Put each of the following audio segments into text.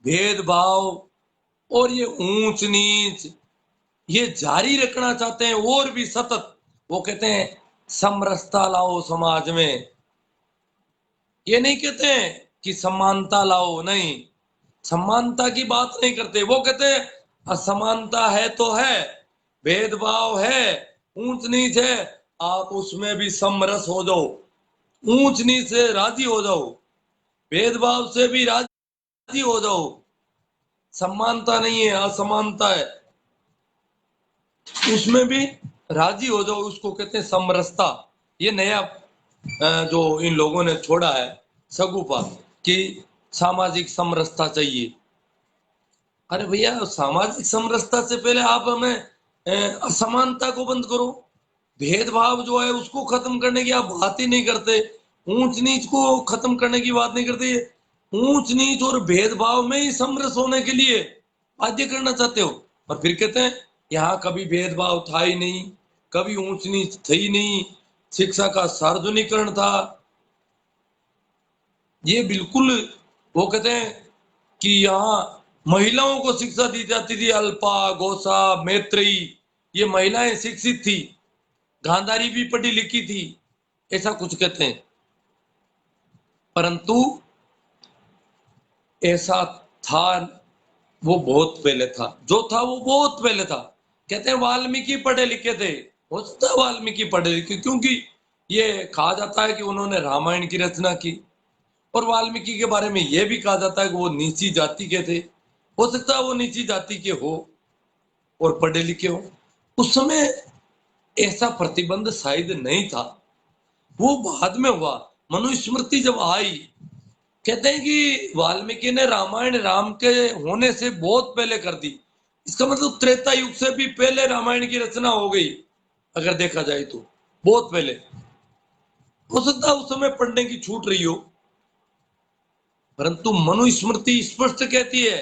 भेदभाव और ये ऊंच नीच ये जारी रखना चाहते हैं और भी सतत। वो कहते हैं समरसता लाओ समाज में। ये नहीं कहते हैं कि समानता लाओ, नहीं, समानता की बात नहीं करते। वो कहते हैं असमानता है तो है, भेदभाव है, ऊंच नीच है, आप उसमें भी समरस हो जाओ, ऊंच नीच से राजी हो जाओ, भेदभाव से भी राजी हो जाओ। समानता नहीं है, असमानता है, उसमें भी राजी हो जाओ, उसको कहते हैं समरसता। ये नया जो इन लोगों ने छोड़ा है सगुफा कि सामाजिक समरसता चाहिए। अरे भैया, सामाजिक समरसता से पहले आप हमें असमानता को बंद करो, भेदभाव जो है उसको खत्म करने की आप बात ही नहीं करते, ऊंच नीच को खत्म करने की बात नहीं करते। ऊंच नीच और भेदभाव में ही समरस होने के लिए बाध्य करना चाहते हो। और फिर कहते हैं यहाँ कभी भेदभाव था ही नहीं, कभी ऊंच नीच थी ही नहीं, शिक्षा का सार्वजनिकरण था। ये बिल्कुल, वो कहते हैं कि यहाँ महिलाओं को शिक्षा दी जाती थी, अल्पा गोसा मैत्रेयी, ये महिलाएं शिक्षित थी, गांधारी भी पढ़ी लिखी थी, ऐसा कुछ कहते हैं। परंतु ऐसा था, वो बहुत पहले था, जो था वो बहुत पहले था। कहते हैं वाल्मीकि पढ़े लिखे थे, हो सकता है वाल्मीकि पढ़े लिखे, क्योंकि ये कहा जाता है कि उन्होंने रामायण की रचना की। और वाल्मीकि के बारे में यह भी कहा जाता है कि वो नीची जाति के थे। हो सकता है वो नीची जाति के हो और पढ़े लिखे हो। उस समय ऐसा प्रतिबंध शायद नहीं था, वो बाद में हुआ। मनुस्मृति जब आई, कहते हैं कि वाल्मीकि ने रामायण राम के होने से बहुत पहले कर दी। इसका मतलब त्रेता युग से भी पहले रामायण की रचना हो गई, अगर देखा जाए तो बहुत पहले। हो सकता है उस समय पढ़ने की छूट रही हो, परंतु मनुस्मृति स्पष्ट कहती है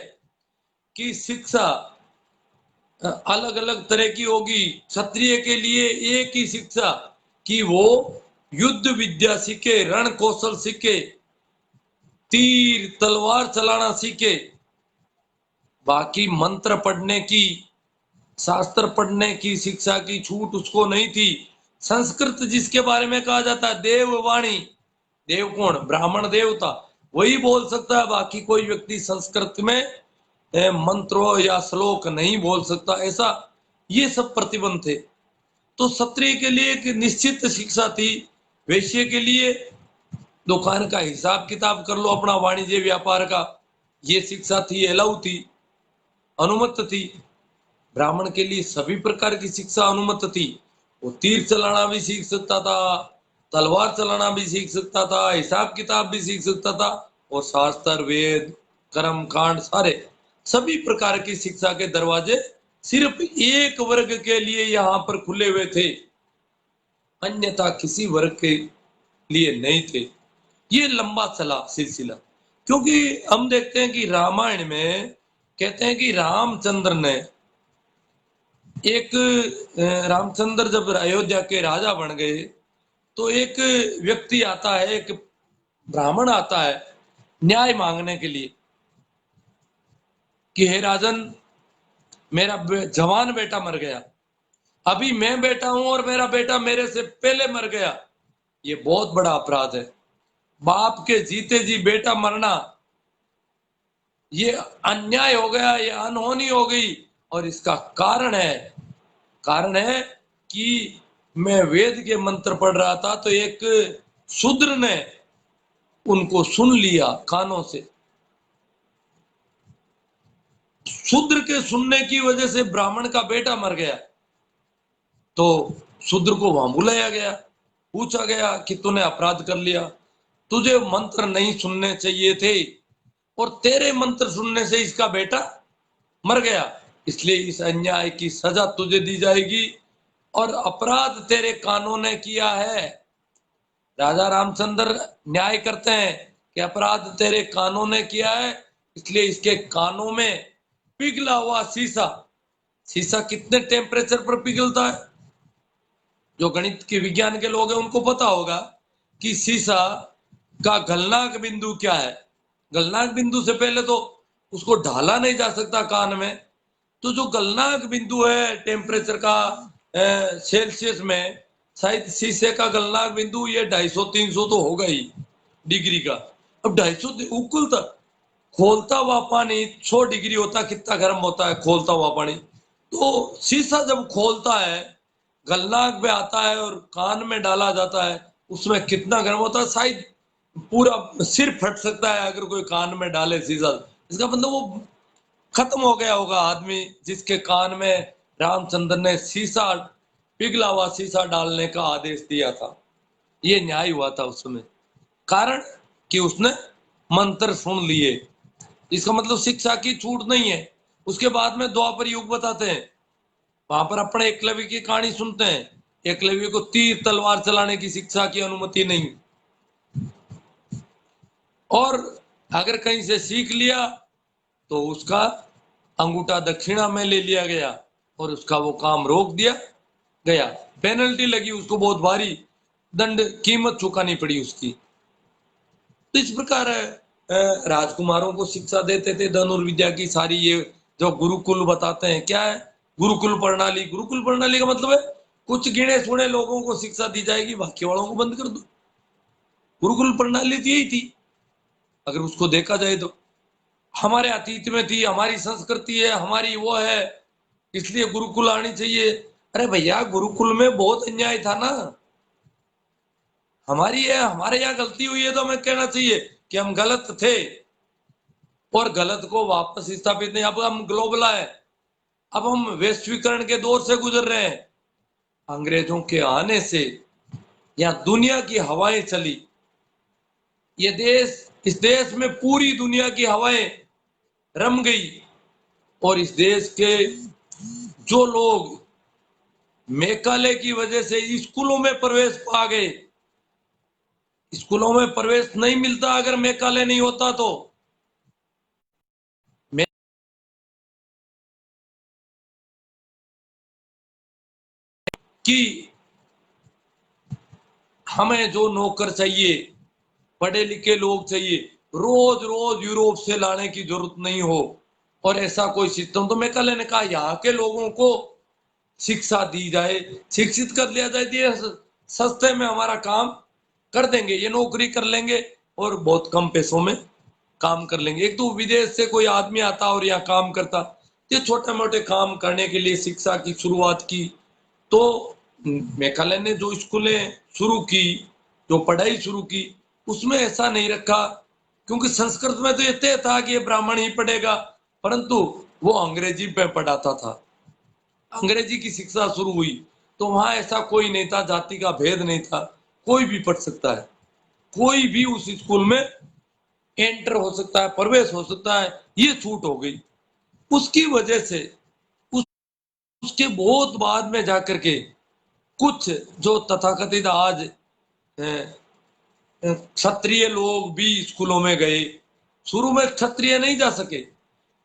कि शिक्षा अलग अलग तरह की होगी। क्षत्रिय के लिए एक ही शिक्षा कि वो युद्ध विद्या सीखे, रण कौशल सीखे, तीर तलवार चलाना सीखे। बाकी मंत्र पढ़ने की, शास्त्र पढ़ने की शिक्षा की छूट उसको नहीं थी। संस्कृत जिसके बारे में कहा जाता है देववाणी, देव कौन, ब्राह्मण देवता, वही बोल सकता है, बाकी कोई व्यक्ति संस्कृत में मंत्रों या श्लोक नहीं बोल सकता, ऐसा ये सब प्रतिबंध थे। तो क्षत्रिय के लिए एक निश्चित शिक्षा थी, वैश्य के लिए दुकान का हिसाब किताब कर लो अपना, वाणिज्य व्यापार का, ये शिक्षा थी, अलाउ थी, अनुमत थी। ब्राह्मण के लिए सभी प्रकार की शिक्षा अनुमत थी। वो तीर चलाना भी सीख सकता था, तलवार चलाना भी सीख सकता था, हिसाब किताब भी सीख सकता था, और शास्त्र वेद कर्म कांड सारे सभी प्रकार की शिक्षा के दरवाजे सिर्फ एक वर्ग के लिए यहाँ पर खुले हुए थे, अन्यथा किसी वर्ग के लिए नहीं थे। ये लंबा चला सिलसिला, क्योंकि हम देखते हैं कि रामायण में कहते हैं कि रामचंद्र ने एक रामचंद्र जब अयोध्या के राजा बन गए, तो एक व्यक्ति आता है, एक ब्राह्मण आता है न्याय मांगने के लिए कि हे राजन, मेरा जवान बेटा मर गया, अभी मैं बेटा हूं और मेरा बेटा मेरे से पहले मर गया, ये बहुत बड़ा अपराध है। बाप के जीते जी बेटा मरना, ये अन्याय हो गया, ये अनहोनी हो गई। और इसका कारण है कि मैं वेद के मंत्र पढ़ रहा था, तो एक शूद्र ने उनको सुन लिया कानों से। शूद्र के सुनने की वजह से ब्राह्मण का बेटा मर गया। तो शूद्र को वहां बुलाया गया, पूछा गया कि तूने अपराध कर लिया, तुझे मंत्र नहीं सुनने चाहिए थे, और तेरे मंत्र सुनने से इसका बेटा मर गया, इसलिए इस अन्याय की सजा तुझे दी जाएगी, और अपराध तेरे कानों ने किया है। राजा रामचंद्र न्याय करते हैं कि अपराध तेरे कानों ने किया है, इसलिए इसके कानों में पिघला हुआ शीशा, शीशा कितने टेम्परेचर पर पिघलता है, जो गणित के विज्ञान के लोग हैं उनको पता होगा कि शीशा का गलनांक बिंदु क्या है। गलनांक बिंदु से पहले तो उसको ढाला नहीं जा सकता कान में। तो जो गलनांक बिंदु है टेम्परेचर का सेल्सियस में, शायद शीशे का गलनांक बिंदु ये 250-300 तो होगा ही डिग्री का। अब 250 उकुलता खोलता हुआ पानी 100 डिग्री होता, कितना गर्म होता है खोलता हुआ पानी। तो शीशा जब खोलता है, गलनांक में आता है और कान में डाला जाता है, उसमें कितना गर्म होता है, शायद पूरा सिर फट सकता है अगर कोई कान में डाले शीशा। इसका मतलब वो खत्म हो गया होगा आदमी जिसके कान में रामचंद्र ने शीशा, पिघला हुआ शीशा डालने का आदेश दिया था। ये न्याय हुआ था उस समय, कारण कि उसने मंत्र सुन लिए। इसका मतलब शिक्षा की छूट नहीं है। उसके बाद में द्वापर युग बताते हैं, वहां पर अपने एकलव्य की कहानी सुनते हैं। एकलव्य को तीर तलवार चलाने की शिक्षा की अनुमति नहीं, और अगर कहीं से सीख लिया तो उसका अंगूठा दक्षिणा में ले लिया गया और उसका वो काम रोक दिया गया। पेनल्टी लगी उसको, बहुत भारी दंड कीमत चुकानी पड़ी उसकी। तो इस प्रकार राजकुमारों को शिक्षा देते थे धनुर्विद्या की सारी। ये जो गुरुकुल बताते हैं, क्या है गुरुकुल प्रणाली? गुरुकुल प्रणाली का मतलब है कुछ गिने चुने लोगों को शिक्षा दी जाएगी, बाकी वालों को बंद कर दो। गुरुकुल प्रणाली तो यही थी अगर उसको देखा जाए तो। हमारे अतीत में थी, हमारी संस्कृति है, हमारी वो है, इसलिए गुरुकुल आनी चाहिए। अरे भैया, गुरुकुल में बहुत अन्याय था ना। हमारी है, हमारे यहाँ गलती हुई है तो हमें कहना चाहिए कि हम गलत थे और गलत को वापस स्थापित नहीं। अब हम ग्लोबल है, अब हम वैश्वीकरण के दौर से गुजर रहे हैं। अंग्रेजों के आने से यहाँ दुनिया की हवाएं चली। ये देश, इस देश में पूरी दुनिया की हवाएं रम गई, और इस देश के जो लोग मेघालय की वजह से स्कूलों में प्रवेश पा गए, स्कूलों में प्रवेश नहीं मिलता अगर मेघालय नहीं होता तो। कि हमें जो नौकर चाहिए, पढ़े लिखे लोग चाहिए, रोज रोज यूरोप से लाने की जरूरत नहीं हो, और ऐसा कोई सिस्टम। तो मेघालय ने कहा यहाँ के लोगों को शिक्षा दी जाए, शिक्षित कर लिया जाए, ये सस्ते में हमारा काम कर देंगे, ये नौकरी कर लेंगे और बहुत कम पैसों में काम कर लेंगे। एक तो विदेश से कोई आदमी आता और यहाँ काम करता। ये छोटे मोटे काम करने के लिए शिक्षा की शुरुआत की। तो मेघालय ने जो स्कूलें शुरू की, जो पढ़ाई शुरू की, उसमें ऐसा नहीं रखा, क्योंकि संस्कृत में तो ये तय था कि ये ब्राह्मण ही पढ़ेगा, परंतु वो अंग्रेजी पे पढ़ाता था। अंग्रेजी की शिक्षा शुरू हुई तो वहां ऐसा कोई नहीं था, जाति का भेद नहीं था, कोई भी पढ़ सकता है, कोई भी उस स्कूल में एंटर हो सकता है, प्रवेश हो सकता है, ये छूट हो गई। उसकी वजह से उस, उसके बहुत बाद में जाकर के कुछ जो तथाकथित आज क्षत्रिय लोग भी स्कूलों में गए। शुरू में क्षत्रिय नहीं जा सके,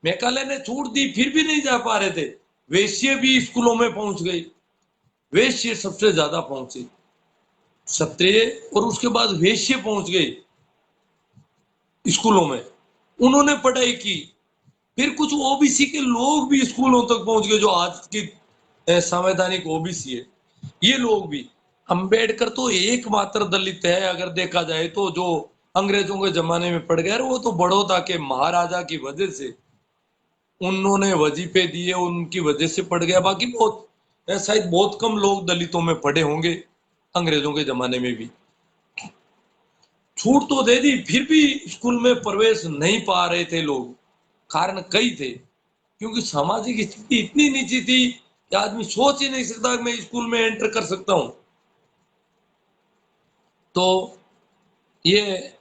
मेघालय ने छूट दी फिर भी नहीं जा पा रहे थे। वैश्य भी स्कूलों में पहुंच गए, वैश्य सबसे ज्यादा पहुंचे, क्षत्रिय और उसके बाद वैश्य पहुंच गए स्कूलों में, उन्होंने पढ़ाई की। फिर कुछ ओबीसी के लोग भी स्कूलों तक पहुंच गए, जो आज की संवैधानिक ओबीसी है, ये लोग भी। अंबेडकर तो एकमात्र दलित है अगर देखा जाए तो, जो अंग्रेजों के जमाने में पड़ गया। वो तो बड़ौदा के महाराजा की वजह से, उन्होंने वजीफे दिए, उनकी वजह से पड़ गया। बाकी बहुत शायद बहुत कम लोग दलितों में पढ़े होंगे अंग्रेजों के जमाने में भी। छूट तो दे दी, फिर भी स्कूल में प्रवेश नहीं पा रहे थे लोग। कारण कई थे, क्योंकि सामाजिक स्थिति इतनी नीची थी कि आदमी सोच ही नहीं सकता कि मैं स्कूल में एंटर कर सकता हूं। तो ये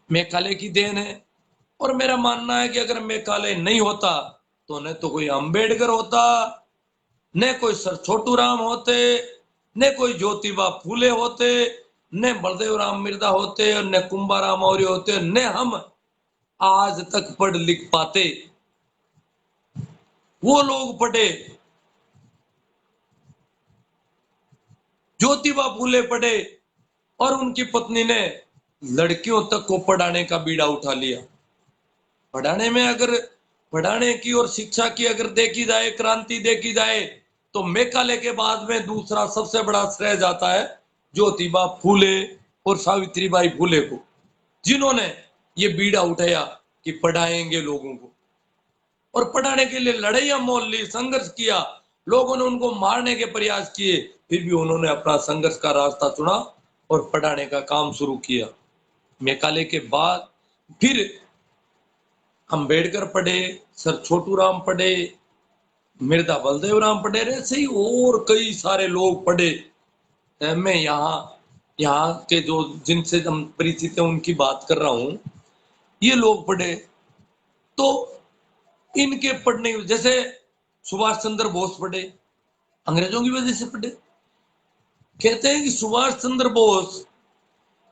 मेघालय की देन है। और मेरा मानना है कि अगर मेघालय नहीं होता तो न तो कोई अंबेडकर होता, न कोई सर छोटू राम होते, न कोई ज्योतिबा फूले होते, न बलदेव राम मिर्जा होते, और न कुंभाराम मौर्य होते, न हम आज तक पढ़ लिख पाते। वो लोग पढ़े, ज्योतिबा फूले पढ़े, और उनकी पत्नी ने लड़कियों तक को पढ़ाने का बीड़ा उठा लिया। पढ़ाने में अगर पढ़ाने की और शिक्षा की अगर देखी जाए, क्रांति देखी जाए, तो मेकाले के बाद में दूसरा सबसे बड़ा श्रेय जाता है ज्योतिबा फूले और सावित्रीबाई फूले को, जिन्होंने ये बीड़ा उठाया कि पढ़ाएंगे लोगों को, और पढ़ाने के लिए लड़ाइयां मोल ली, संघर्ष किया, लोगों ने उनको मारने के प्रयास किए, फिर भी उन्होंने अपना संघर्ष का रास्ता चुना और पढ़ाने का काम शुरू किया। मेकाले के बाद फिर अंबेडकर पढ़े, सर छोटू राम पढ़े, मिर्जा बलदेव राम पढ़े, ऐसे ही और कई सारे लोग पढ़े। मैं यहाँ के जो जिनसे हम परिचित हैं उनकी बात कर रहा हूं, ये लोग पढ़े। तो इनके पढ़ने, जैसे सुभाष चंद्र बोस पढ़े, अंग्रेजों की वजह से पढ़े। कहते हैं कि सुभाष चंद्र बोस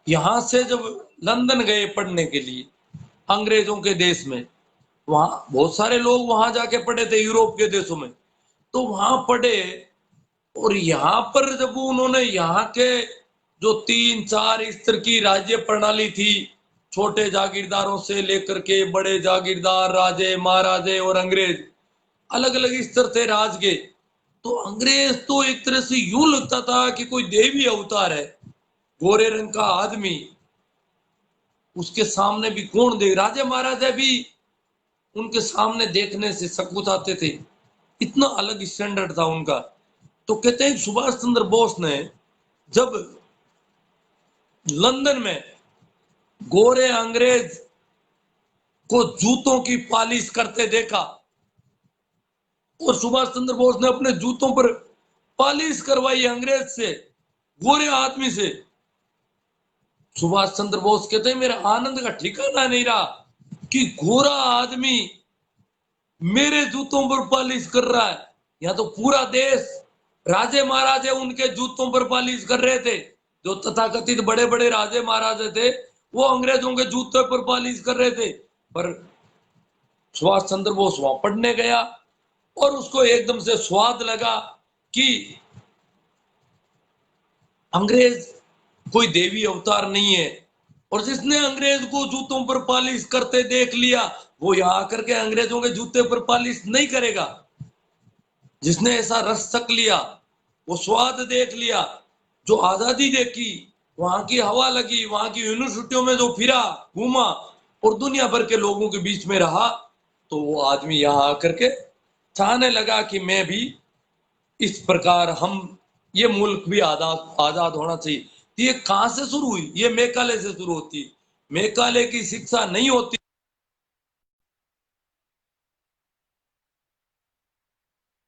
यहां से जब लंदन गए पढ़ने के लिए अंग्रेजों के देश में, वहां बहुत सारे लोग वहां जाके पढ़े थे यूरोप के देशों में, तो वहां पढ़े, और यहाँ पर जब उन्होंने यहाँ के जो 3-4 स्तर की राज्य प्रणाली थी, छोटे जागीरदारों से लेकर के बड़े जागीरदार, राजे महाराजे और अंग्रेज, अलग अलग स्तर थे राज के, तो अंग्रेज तो एक तरह से यूं लगता था कि कोई देवी अवतार है, गोरे रंग का आदमी, उसके सामने भी कौन दे, राजे महाराजा भी उनके सामने देखने से सकुचाते थे, इतना अलग स्टैंडर्ड था उनका। तो कहते हैं सुभाष चंद्र बोस ने जब लंदन में गोरे अंग्रेज को जूतों की पालिश करते देखा, और सुभाष चंद्र बोस ने अपने जूतों पर पालिश करवाई अंग्रेज से, गोरे आदमी से। सुभाष चंद्र बोस कहते हैं मेरे आनंद का ठिकाना नहीं रहा कि गोरा आदमी मेरे जूतों पर पालिश कर रहा है। यहाँ तो पूरा देश राजे महाराजे उनके जूतों पर पालिश कर रहे थे, जो तथाकथित बड़े बड़े राजे महाराजे थे वो अंग्रेजों के जूतों पर पालिश कर रहे थे। पर सुभाष चंद्र बोस वहां पढ़ने गया और उसको एकदम से स्वाद लगा कि अंग्रेज कोई देवी अवतार नहीं है, और जिसने अंग्रेज को जूतों पर पालिश करते देख लिया वो यहाँ आकर के अंग्रेजों के जूते पर पालिश नहीं करेगा। जिसने ऐसा रस चख लिया, वो स्वाद देख लिया, जो आजादी देखी, वहां की हवा लगी, वहां की यूनिवर्सिटियों में जो फिरा घूमा और दुनिया भर के लोगों के बीच में रहा, तो वो आदमी यहाँ आकर के चाहने लगा कि मैं भी इस प्रकार, हम ये मुल्क भी आजाद होना चाहिए। ये कहां से शुरू हुई? ये मेकाले से शुरू होती है। मेकाले की शिक्षा नहीं होती